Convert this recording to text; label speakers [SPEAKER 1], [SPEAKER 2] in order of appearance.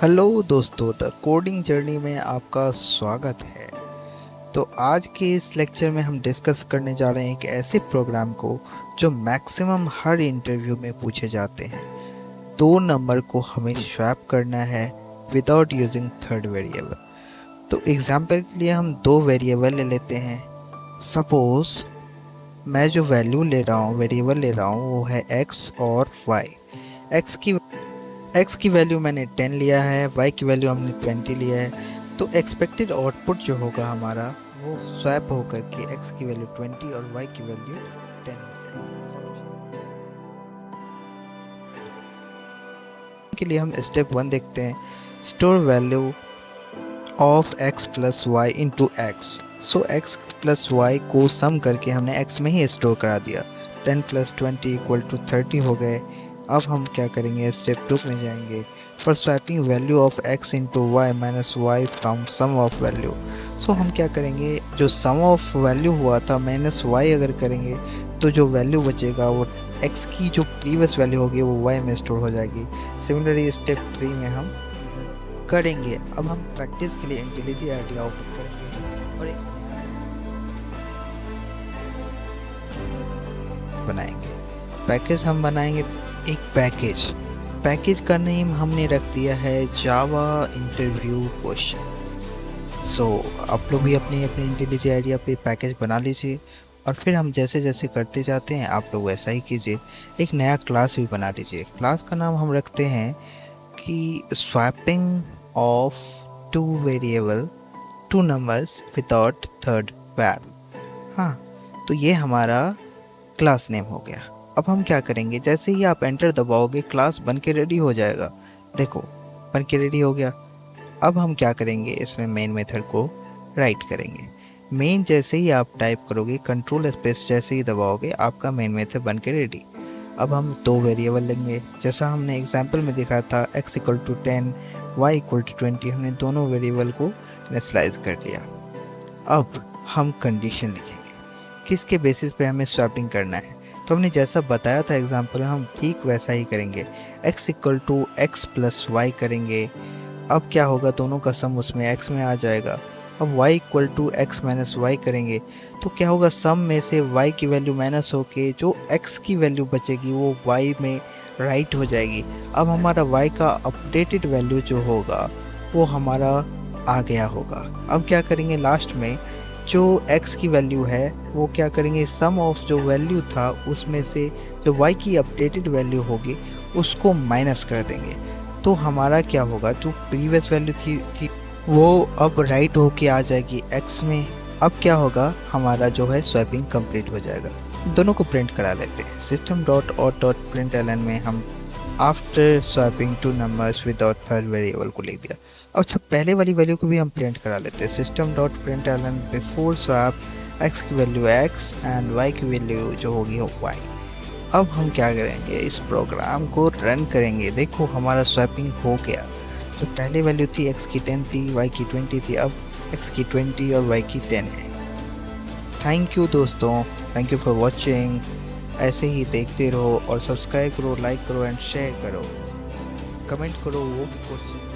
[SPEAKER 1] Hello दोस्तों, the coding journey में आपका स्वागत है। तो आज के इस लेक्चर में हम डिस्कस करने जा रहे हैं एक ऐसे प्रोग्राम को जो मैक्सिमम हर इंटरव्यू में पूछे जाते हैं। 2 नंबर को हमें स्वैप करना है विदाउट यूजिंग थर्ड वेरिएबल। तो एग्जाम्पल के लिए हम 2 वेरिएबल ले लेते हैं। सपोज मैं जो वैल्यू ले रहा हूँ, वेरिएबल ले रहा हूँ, वो है x और y। x की वैल्यू मैंने 10 लिया है, y की वैल्यू हमने 20 लिया है। तो एक्सपेक्टेड आउटपुट जो होगा हमारा वो स्वैप होकर के x की वैल्यू 20 और y की वैल्यू 10 हो जाएगी। के लिए हम स्टेप 1 देखते हैं। Store value of x plus y into x. So x plus y को सम करके हमने x में ही स्टोर करा दिया। 10 प्लस 20 इक्वल टू 30 हो गए। अब हम क्या करेंगे, स्टेप 2 में जाएंगे। For swapping value of x into y minus y from sum of value. So हम क्या करेंगे, जो सम ऑफ वैल्यू हुआ था माइनस वाई अगर करेंगे तो जो वैल्यू बचेगा वो x की जो प्रीवियस वैल्यू होगी वो y में स्टोर हो जाएगी। सिमिलरली स्टेप 3 में हम करेंगे। अब हम प्रैक्टिस के लिए इंटेलिजेंट आइडिया ओपन करेंगे और एक बनाएंगे। पैकेज हम बनाएंगे एक पैकेज का नेम हमने रख दिया है जावा इंटरव्यू क्वेश्चन। सो आप लोग भी अपने अपने इंटेलिजेंट आइडिया पे पैकेज बना लीजिए और फिर हम जैसे जैसे करते जाते हैं आप लोग वैसा ही कीजिए। एक नया क्लास भी बना लीजिए। क्लास का नाम हम रखते हैं कि swapping of 2 variable 2 numbers without third value. हाँ, तो ये हमारा क्लास नेम हो गया। अब हम क्या करेंगे, जैसे ही आप एंटर दबाओगे क्लास बन के रेडी हो जाएगा। देखो बन के रेडी हो गया। अब हम क्या करेंगे, इसमें मेन मेथड को राइट करेंगे। मेन जैसे ही आप टाइप करोगे, कंट्रोल स्पेस जैसे ही दबाओगे, आपका मेन मेथड बन के रेडी। अब हम 2 वेरिएबल लेंगे जैसा हमने एग्जाम्पल में देखा था। x equal to 10 y equal to 20। हमने दोनों वेरिएबल को इनिशियलाइज कर लिया। अब हम कंडीशन लिखेंगे किसके बेसिस पे हमें स्वैपिंग करना है। तो हमने जैसा बताया था एग्जाम्पल में, हम ठीक वैसा ही करेंगे। x equal to x plus y करेंगे। अब क्या होगा, दोनों का सम उसमें x में आ जाएगा। अब y equal to x minus y करेंगे तो क्या होगा, सम में से y की वैल्यू माइनस होके जो x की वैल्यू बचेगी वो y में राइट हो जाएगी। अब हमारा y का अपडेटेड वैल्यू जो होगा वो हमारा आ गया होगा। अब क्या करेंगे, लास्ट में जो x की वैल्यू है वो क्या करेंगे, सम ऑफ जो वैल्यू था उसमें से जो y की अपडेटेड वैल्यू होगी उसको माइनस कर देंगे। तो हमारा क्या होगा, जो प्रीवियस वैल्यू थी वो अब राइट होके आ जाएगी x में। अब क्या होगा, हमारा जो है स्वैपिंग कंप्लीट हो जाएगा। दोनों को प्रिंट करा लेते हैं। System dot out dot println में हम after swapping 2 numbers without third variable को लिख दिया। अच्छा, पहले वाली वैल्यू को भी हम प्रिंट करा लेते हैं। System dot println before swap x की वैल्यू x एंड y की वैल्यू जो होगी वो y। अब हम क्या करेंगे, इस प्रोग्राम को रन करेंगे। देखो हमारा स्वैपिंग हो गया। तो पहले वैल्यू थी x की 10 थी, y की 20 थी। अब x की 20 और y की 10 है। थैंक यू दोस्तों, थैंक यू फॉर वॉचिंग। ऐसे ही देखते रहो और सब्सक्राइब करो, लाइक करो एंड शेयर करो। कमेंट करो वो भी क्वेश्चन